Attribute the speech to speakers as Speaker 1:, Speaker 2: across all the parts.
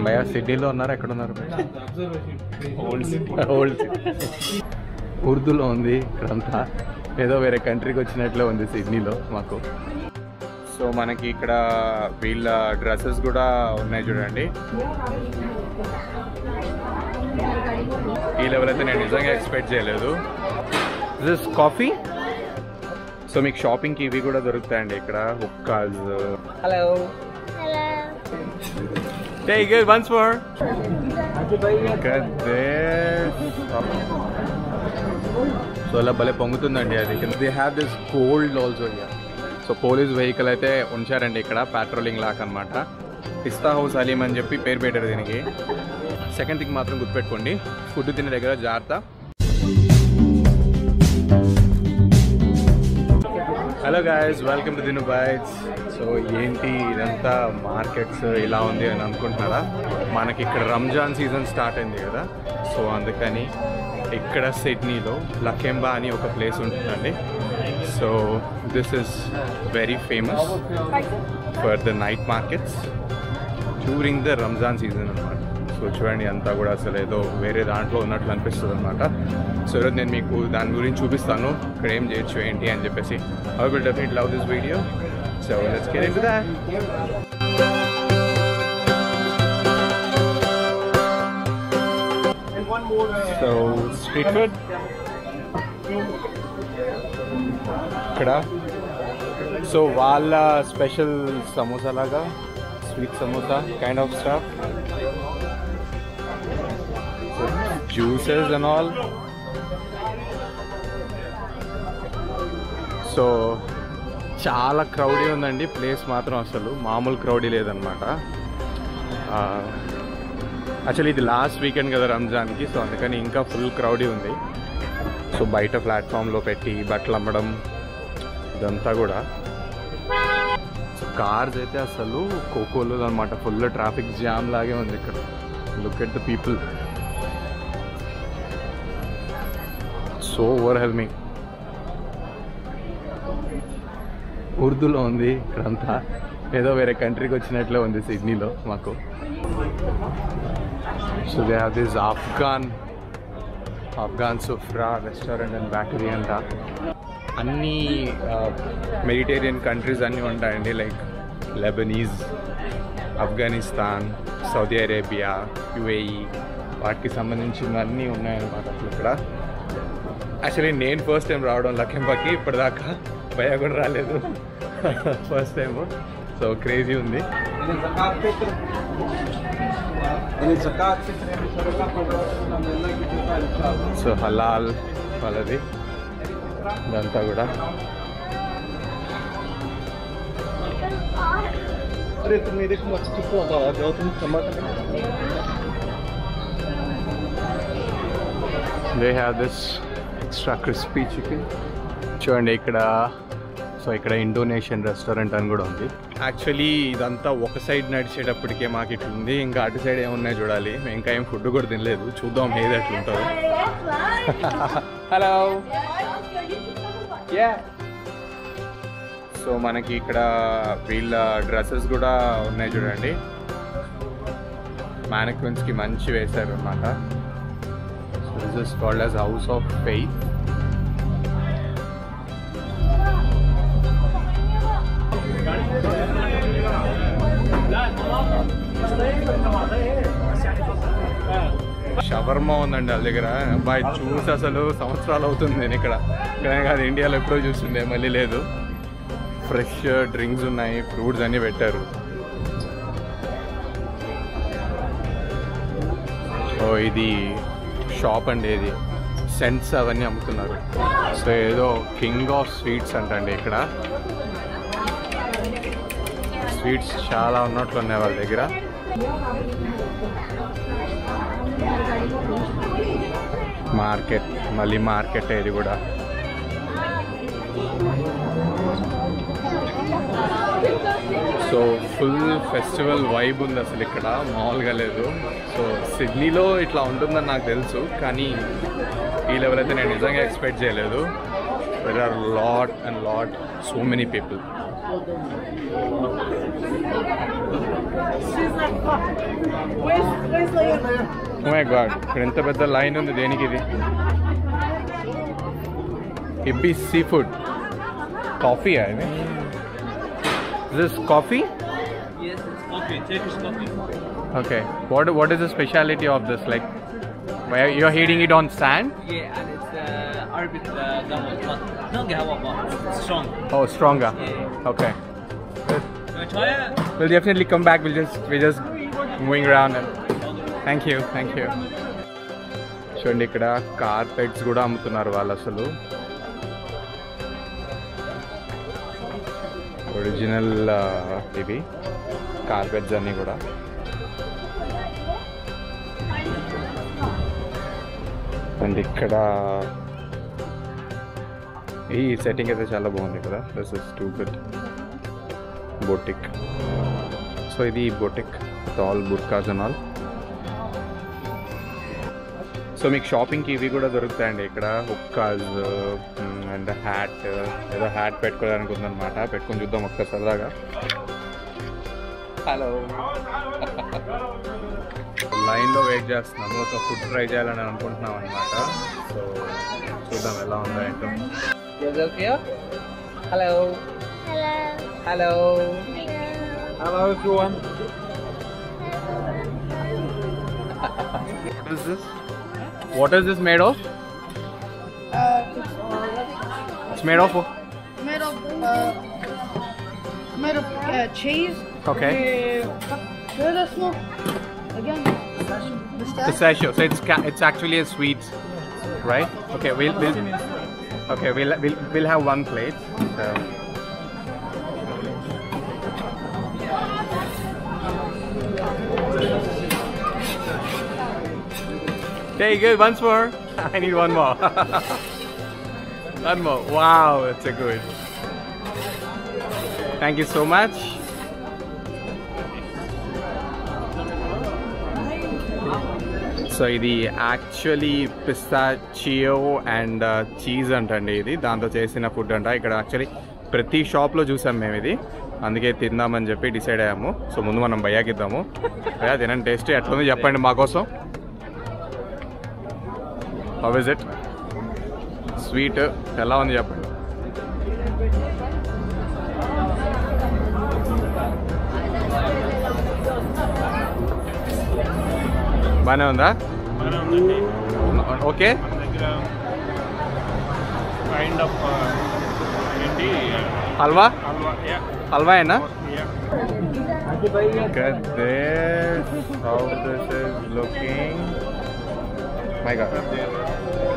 Speaker 1: భయ్యా సిడ్నీలో ఉన్నారు, ఎక్కడ ఉన్నారు? ఓల్డ్ ఉర్దూలో ఉంది ఇక్కడంతా, ఏదో వేరే కంట్రీకి వచ్చినట్లే ఉంది సిడ్నీలో మాకు. సో మనకి ఇక్కడ వీళ్ళ డ్రెస్సెస్ కూడా ఉన్నాయి చూడండి. ఈ లెవెల్ అయితే నేను నిజంగా ఎక్స్పెక్ట్ చేయలేదు. This coffee. సో మీకు షాపింగ్కి ఇవి కూడా దొరుకుతాయండి ఇక్కడ, హుక్కాస్. Hello Take it once more. Look at this. So అలా భలే పొంగుతుందండి అది. They have this gold also here. So police vehicle అయితే ఉంచారండి ఇక్కడ, పెట్రోలింగ్ లాక్ అనమాట. పిస్తా హౌస్ అలీం అని చెప్పి పేరు పెట్టారు దీనికి. సెకండ్ థింగ్ మాత్రం గుర్తుపెట్టుకోండి, ఫుడ్ తినే దగ్గర జాగ్రత్త. Hello guys, welcome to Dinu bytes. So ఏంటి ఇదంతా మార్కెట్స్ ఇలా ఉంది అని అనుకుంటున్నారా? మనకి ఇక్కడ రంజాన్ సీజన్ స్టార్ట్ అయింది కదా, సో అందుకని ఇక్కడ సిడ్నీలో లకెంబా అని ఒక ప్లేస్ ఉంటుందండి. So this is very famous for the night markets during the Ramzan season అనమాట. సో చూడండి అంతా కూడా అసలు ఏదో వేరే దాంట్లో ఉన్నట్లు అనిపిస్తుంది అనమాట. సో ఈరోజు నేను మీకు దాని గురించి చూపిస్తాను, ఇక్కడ ఏం చేయొచ్చు ఏంటి అని చెప్పేసి. I will definitely love this video. So let's get into that. So street food ఇక్కడ. సో వాళ్ళ స్పెషల్ సమోసా లాగా, sweet samosa kind of stuff, juices and all. So చాలా క్రౌడీ ఉందండి ప్లేస్ మాత్రం, అసలు మామూలు క్రౌడీ లేదనమాట. యాక్చువల్లీ ఇది లాస్ట్ వీకెండ్ కదా రంజాన్కి, సో అందుకని ఇంకా ఫుల్ క్రౌడీ ఉంది. సో బయట ప్లాట్ఫామ్లో పెట్టి బట్టలు అమ్మడం ఇదంతా కూడా. సో కార్స్ అయితే అసలు కోకోలు అనమాట, ఫుల్ ట్రాఫిక్ జామ్ లాగే ఉంది ఇక్కడ. Look at the people, so overwhelming. ఉర్దూలో ఉంది ఇక్కడంతా, ఏదో వేరే కంట్రీకి వచ్చినట్లే ఉంది సిడ్నీలో మాకు. So they have this Afghan Sufra restaurant and bakery అంట. అన్నీ మెడిటేరియన్ కంట్రీస్ అన్నీ ఉంటాయండి, like Lebanese, Afghanistan, Saudi Arabia, UAE, వాటికి సంబంధించినవన్నీ ఉన్నాయన్నమాట అసలు ఇక్కడ. యాక్చువల్లీ నేను ఫస్ట్ టైం రావడం లకెంబాకి, ఇప్పటిదాకా భయ కూడా రాలేదు, ఫస్ట్ టైము. సో క్రేజీ ఉంది. సో హలాల్ వాళ్ళది ఇదంతా కూడా. They have this extra crispy chicken. చూడండి ఇక్కడ. సో ఇక్కడ ఇండోనేషియన్ రెస్టారెంట్ అని కూడా ఉంది. యాక్చువల్లీ ఇదంతా ఒక సైడ్ నడిచేటప్పటికే మాకు ఇట్లుంది, ఇంకా అటు సైడ్ ఏమున్నాయి చూడాలి. మేము ఇంకా ఏం ఫుడ్ కూడా తినలేదు, చూద్దాం ఏది ఎట్లుంటుందో. హలో. సో మనకి ఇక్కడ వీళ్ళ డ్రెస్సెస్ కూడా ఉన్నాయి చూడండి, మ్యానిక్విన్స్కి మంచి వేశారు అన్నమాట. So this is called as house of faith. Shawarma ఉందండి వాళ్ళ దగ్గర. అబ్బాయి చూసి అసలు సంవత్సరాలు అవుతుంది నేను ఇక్కడ కాదు, ఇండియాలో ఎప్పుడో చూస్తుండే, మళ్ళీ లేదు. ఫ్రెష్ డ్రింక్స్ ఉన్నాయి, ఫ్రూట్స్ అన్నీ పెట్టారు. ఓ ఇది షాప్ అండి, ఇది సెంట్స్ అవన్నీ అమ్ముతున్నారు. సో ఏదో కింగ్ ఆఫ్ స్వీట్స్ అంటండి ఇక్కడ. స్వీట్స్ చాలా ఉన్నట్లు ఉన్నాయి వాళ్ళ దగ్గర. మార్కెట్, మళ్ళీ మార్కెట్ ఇది కూడా. సో ఫుల్ ఫెస్టివల్ వైబ్ ఉంది అసలు ఇక్కడ, మామూలుగా లేదు. సో సిడ్నీలో ఇట్లా ఉంటుందని నాకు తెలుసు, కానీ ఈ లెవెల్ అయితే నేను నిజంగా ఎక్స్పెక్ట్ చేయలేదు. There are lot and lot, so many people. Oh my god, ఇక్కడ ఎంత పెద్ద లైన్ ఉంది దేనికి ఇది? ఇబ్బి సీ ఫుడ్ కాఫీ ఇది. This coffee?
Speaker 2: Yes, it's coffee, Turkish coffee.
Speaker 1: Okay. What is the speciality of this? Like, where you're heating it on sand?
Speaker 2: Yeah, and it's Arabic gahwa, not gahwa, but it's strong.
Speaker 1: Oh, stronger.
Speaker 2: Yeah.
Speaker 1: Okay. Good.
Speaker 2: Can I try it?
Speaker 1: We'll definitely come back. We're just moving around. And thank you. చూడండి, ఇక్కడ carpets కూడా అమ్ముతున్నారు వాళ్ళు. అసలు original ఇవి carpets అన్నీ కూడా. And ఇక్కడ ఈ సెట్టింగ్ అయితే చాలా బాగుంది కదా. This is too good. Boutique. So ఇది boutique with all burqas and all. So మీకు షాపింగ్కి ఇవి కూడా దొరుకుతాయండి ఇక్కడ. హుక్కాస్ అండ్ హ్యాట్, ఏదో హ్యాట్ పెట్టుకోవడానికి ఉందన్నమాట. పెట్టుకొని చూద్దాం ఒక్క సరదాగా. హలో. లైన్లో వెయిట్ చేస్తున్నాము, ఒక ఫుడ్ ట్రై చేయాలని అనుకుంటున్నాం అనమాట. సో చూద్దాం ఎలా ఉందో ఏంటో.
Speaker 2: Hello. Hello.
Speaker 3: Hello everyone.
Speaker 1: What is this? What is this made of? It's made of
Speaker 4: cheese.
Speaker 1: Okay.
Speaker 4: Where the smoke? Again,
Speaker 1: Pistachio. So it's actually a sweet, right? Okay, we'll have one plate. So. Okay, good. Once more. I need one more. One more. Wow, that's a good. Thank you so much. So ఇది actually పిస్తాచియో and cheese అంటండి. ఇది దాంతో చేసిన food అంట. ఇక్కడ actually ప్రతి షాప్లో చూసాం మేము ఇది, అందుకే తిందామని చెప్పి డిసైడ్ అయ్యాము. సో ముందు మనం భయ్యాకి ఇద్దాము. భయ్యా తినండి, టేస్ట్ ఎట్లుంది చెప్పండి మా కోసం. How is it? స్వీట్ ఎలా ఉంది చెప్పండి. బాగానే ఉందా? Okay.
Speaker 3: Kind of
Speaker 1: halwa?
Speaker 3: yeah.
Speaker 1: Halwa అయినా?
Speaker 3: Yeah.
Speaker 1: Look at this, how this is looking. My God,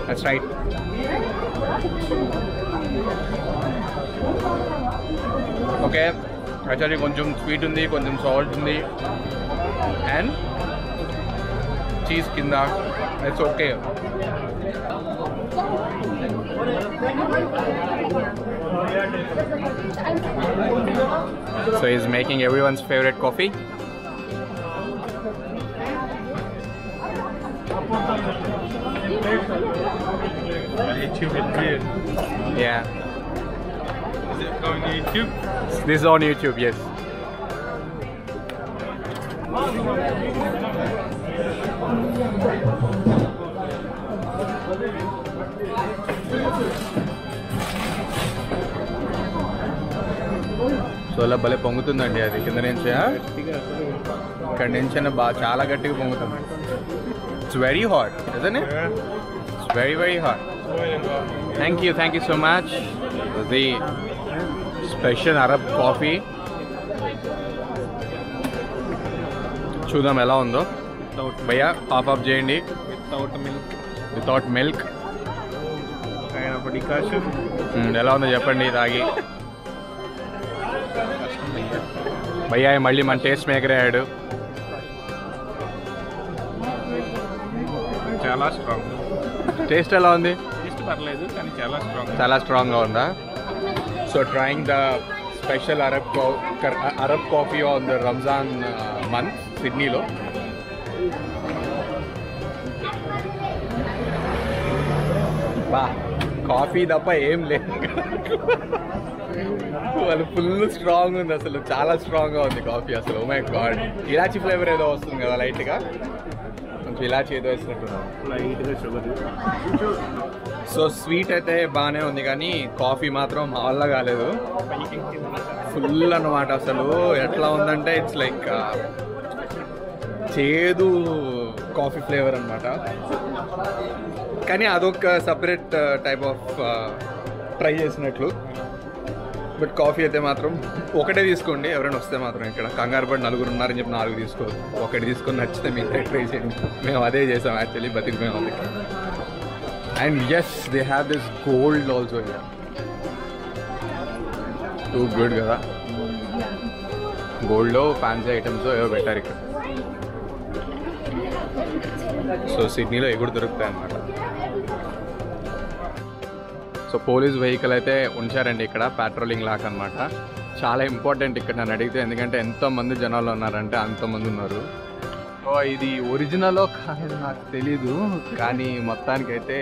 Speaker 1: that's right. Okay, actually కొంచెం స్వీట్ ఉంది, కొంచెం సాల్ట్ ఉంది, అండ్ చీజ్ కింద. It's okay. So he's making everyone's favorite coffee.
Speaker 3: YouTube is weird.
Speaker 1: Yeah.
Speaker 3: Is it going to YouTube?
Speaker 1: This is on YouTube, yes. So అలా భలే పొంగుతుందండి అది కింద నుంచి. ఇక్కడ నుంచి చాలా గట్టిగా పొంగుతుంది. It's very hot, isn't it? It's very very hot. Thank you so much. The special Arab coffee. చూద్దాం ఎలా ఉందో. భయ్యా హాఫ్ ఆఫ్ చేయండి. Without milk. ఎలా ఉందో చెప్పండి తాగి. భయ్యా మళ్ళీ మన టేస్ట్ మేకర్ అయ్యాడు.
Speaker 3: చాలా స్ట్రాంగ్.
Speaker 1: టేస్ట్ ఎలా ఉంది?
Speaker 3: టేస్ట్ పర్లేదు కానీ
Speaker 1: చాలా స్ట్రాంగ్గా ఉందా? So trying the special Arab coffee on the Ramzan month సిడ్నీలో. బా, కాఫీ తప్ప ఏం లేదు. వాళ్ళు ఫుల్ స్ట్రాంగ్ ఉంది అసలు, చాలా స్ట్రాంగ్గా ఉంది కాఫీ అసలు. ఓ మై గాడ్, ఇలాచీ ఫ్లేవర్ ఏదో వస్తుంది కదా లైట్గా, కొంచెం ఇలాచీ ఏదో వేసినట్టున్నాం.
Speaker 3: లైట్గా షుగర్.
Speaker 1: సో స్వీట్ అయితే బాగానే ఉంది కానీ కాఫీ మాత్రం మా వల్ల కాలేదు. ఫుల్ అన్నమాట అసలు. ఎట్లా ఉందంటే ఇట్స్ లైక్ చేదు కాఫీ ఫ్లేవర్ అనమాట. కానీ అదొక సపరేట్ టైప్ ఆఫ్ ట్రై చేసినట్లు. బట్ కాఫీ అయితే మాత్రం ఒకటే తీసుకోండి ఎవరైనా వస్తే మాత్రం. ఇక్కడ కంగారు పడి 4 ఉన్నారని చెప్పి 4 తీసుకోదు, ఒకటి తీసుకొని నచ్చితే మీరు ట్రై చేయండి. మేము అదే చేసాం యాక్చువల్లీ, బతికిపోయాం అది. And as they have this gold also here. Too good కదా. గోల్డ్లో ఫ్యాన్సీ ఐటమ్స్ ఏవో పెట్టారు ఇక్కడ. సో సిడ్నీలో ఎగుడు దొరుకుతాయి అన్నమాట. సో పోలీస్ వెహికల్ అయితే ఉంచారండి ఇక్కడ, పెట్రోలింగ్ లాక్ అనమాట. చాలా ఇంపార్టెంట్ ఇక్కడ నన్ను అడిగితే, ఎందుకంటే ఎంతోమంది జనాలు ఉన్నారంటే అంతమంది ఉన్నారు. సో ఇది ఒరిజినలో కాదు నాకు తెలీదు, కానీ మొత్తానికైతే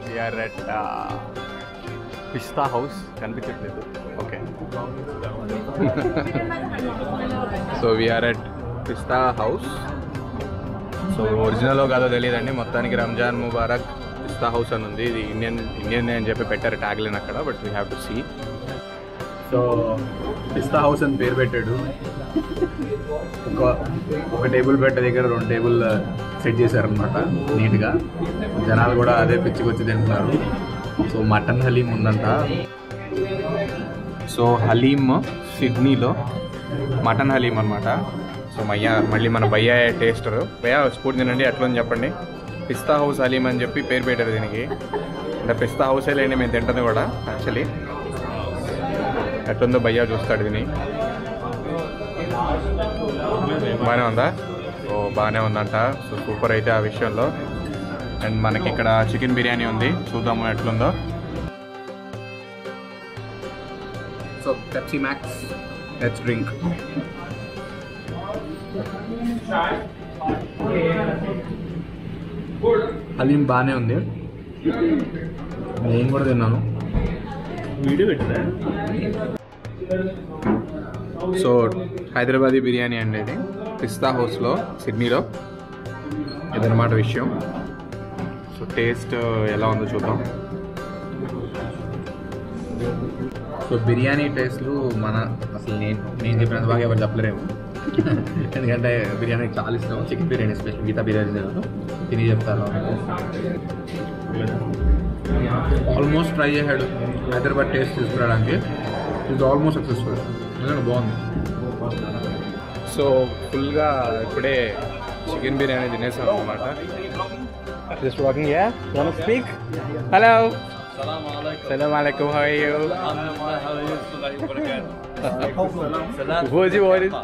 Speaker 1: వీఆర్ ఎట్ పిస్తా హౌస్. కనిపించట్లేదు, okay. So we're at Pista House. So ఒరిజినలో కాదో తెలియదండి, మొత్తానికి రంజాన్ ముబారక్ పిస్తా హౌస్ అని ఉంది. ఇది ఇండియన్ అని చెప్పి పెట్టారు ట్యాగ్లైన్ అక్కడ, but we have to see. So Pista House అని పేరు పెట్టాడు. ఒక టేబుల్ పెట్టే దగ్గర 2 టేబుల్ సెట్ చేశారనమాట నీట్గా. జనాలు కూడా అదే పిచ్చికొచ్చి తింటున్నారు. సో మటన్ హలీం ఉందంట. సో హలీం సిడ్నీలో మటన్ హలీం అనమాట. సో మళ్ళీ మన భయ్యా టేస్టర్. భయ్యా స్పూన్ తినండి ఎట్లా అని చెప్పండి. పిస్తా హౌస్ హలీం అని చెప్పి పేరు పెట్టారు దీనికి. అంటే పిస్తా హౌసే లేని మేము తింటుంది కూడా యాక్చువల్లీ. ఎట్లుందో భయ్యా చూస్తాడు దీన్ని. బాగానే ఉందా? ఓ బాగానే ఉందంట. సో సూపర్ అయితే ఆ విషయంలో. అండ్ మనకి ఇక్కడ చికెన్ బిర్యానీ ఉంది, చూద్దాము ఎట్లుందో. So Pepsi max, let's drink. Haleem బాగానే ఉంది, నేను కూడా తిన్నాను.
Speaker 3: వీడియో పెట్టదా?
Speaker 1: సో హైదరాబాదీ బిర్యానీ అండి ఇది, పిస్తా హౌస్లో సిడ్నీలో. ఇదన్నమాట విషయం. సో టేస్ట్ ఎలా ఉందో చూద్దాం. సో బిర్యానీ టేస్ట్లు మన అసలు నేను చెప్పినంత బాగా ఎవరు చెప్పలేము. ఎందుకంటే బిర్యానీ చాలా ఇష్టం, చికెన్ బిర్యానీ స్పెషల్. మిగతా బిర్యానీ తిని చెప్తాను. ఆల్మోస్ట్ ట్రై చేశాడు హైదరాబాద్ టేస్ట్ తీసుకురావడానికి. ఇది ఆల్మోస్ట్ సక్సెస్ఫుల్, ఎందుకంటే బాగుంది. సో ఫుల్గా ఇప్పుడే చికెన్ బిర్యానీ తినేసాం అనమాట. Just walking. Yeah want to speak? Hello. Assalamu alaikum. How are you?
Speaker 2: Alhamdulillah. How are you?
Speaker 1: Who's you? What is?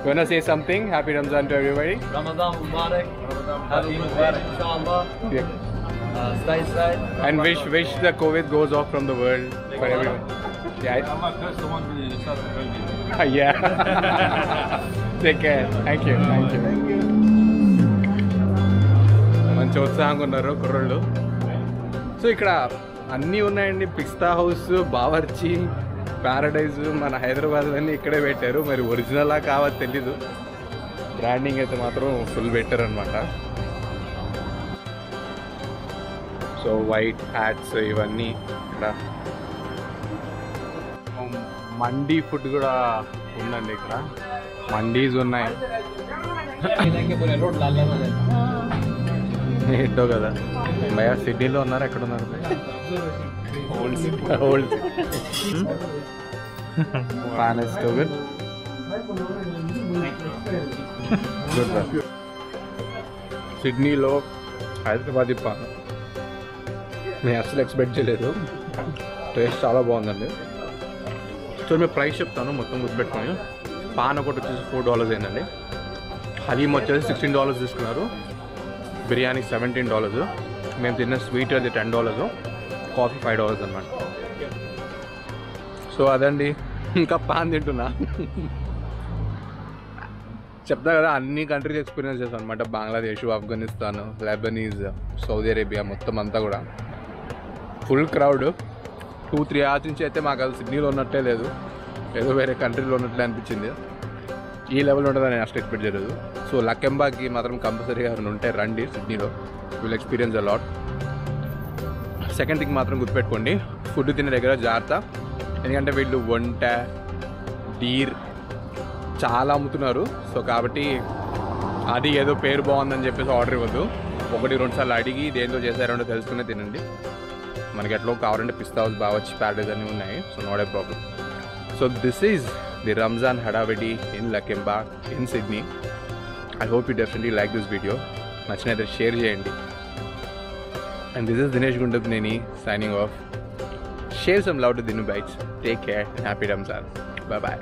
Speaker 1: Wanna say something? Happy Ramzan to everybody.
Speaker 2: Ramadan Mubarak. Happy Mubarak, inshallah.
Speaker 1: Yeah.
Speaker 2: Stay safe.
Speaker 1: And wish the COVID goes off from the world for everyone. Yeah.
Speaker 3: I'm not first one to start the baby.
Speaker 1: Yeah. Take care. Thank you. మంచి ఉత్సాహంగా ఉన్నారు కుర్రోళ్ళు. So ఇక్కడ అన్నీ ఉన్నాయండి. పిస్తా house, Bawarchi, Paradise, మన హైదరాబాద్ అన్నీ ఇక్కడే పెట్టారు. మరి ఒరిజినలా కావా తెలీదు. బ్రాండింగ్ అయితే మాత్రం ఫుల్ పెట్టారు అనమాట. సో వైట్ హ్యాట్స్ ఇవన్నీ ఇక్కడ. మండీ ఫుడ్ కూడా ఉందండి ఇక్కడ. మండీస్ ఉన్నాయి. ఏంటో కదా భయ, సిడ్నీలో ఉన్నారు, ఎక్కడ ఉన్నారు? Old paan is too good. సిడ్నీలో హైదరాబాదీ పాన్ నేను అసలు ఎక్స్పెక్ట్ చేయలేదు. టేస్ట్ చాలా బాగుందండి. సో మేము ప్రైస్ చెప్తాను మొత్తం గుర్తుపెట్టుకొని. పాన్ ఒకటి వచ్చేసి $4 అయిందండి. హలీం వచ్చేసి $16 తీసుకున్నారు. బిర్యానీ $17. మేము తిన్న స్వీట్ అది $10, కాఫీ $5 అన్నమాట. సో అదండి, ఇంకా పాన్ తింటున్నా. చెప్తా కదా అన్ని కంట్రీస్ ఎక్స్పీరియన్స్ చేస్తాను అనమాట. Bangladesh, Afghanistan, Lebanese, Saudi Arabia మొత్తం అంతా కూడా ఫుల్ క్రౌడ్. 2-3 hours నుంచి అయితే మాకు అది సిడ్నీలో ఉన్నట్టే లేదు, ఏదో వేరే కంట్రీలో ఉన్నట్లే అనిపించింది. ఈ లెవెల్ ఉంటుందని నేను అసలు ఎక్స్పెక్ట్ చేయలేదు. సో లకెంబాకి మాత్రం కంపల్సరీగా ఉంటే రండి సిడ్నీలో, will experience a lot. Second thing మాత్రం గుర్తుపెట్టుకోండి, ఫుడ్ తినే దగ్గర జాగ్రత్త. ఎందుకంటే వీళ్ళు వంట డీర్ చాలా అమ్ముతున్నారు. సో కాబట్టి అది ఏదో పేరు బాగుందని చెప్పేసి ఆర్డర్ ఇవ్వద్దు. 1-2 సార్లు అడిగి దేంతో చేశారో తెలుసుకునే తినండి. మనకి ఎట్లా కావాలంటే పిస్తా హౌస్, బావచ్చి, ప్యారడైజ్ అన్నీ ఉన్నాయి. So not a problem. So this is the Ramzan హడావిడి in Lakemba in Sydney. I hope you definitely like this video. నచ్చినైతే షేర్ చేయండి. And this is Dinesh Gundapneni signing off. Share some love to Dinu Bites. Take care and happy Ramzan. Bye bye.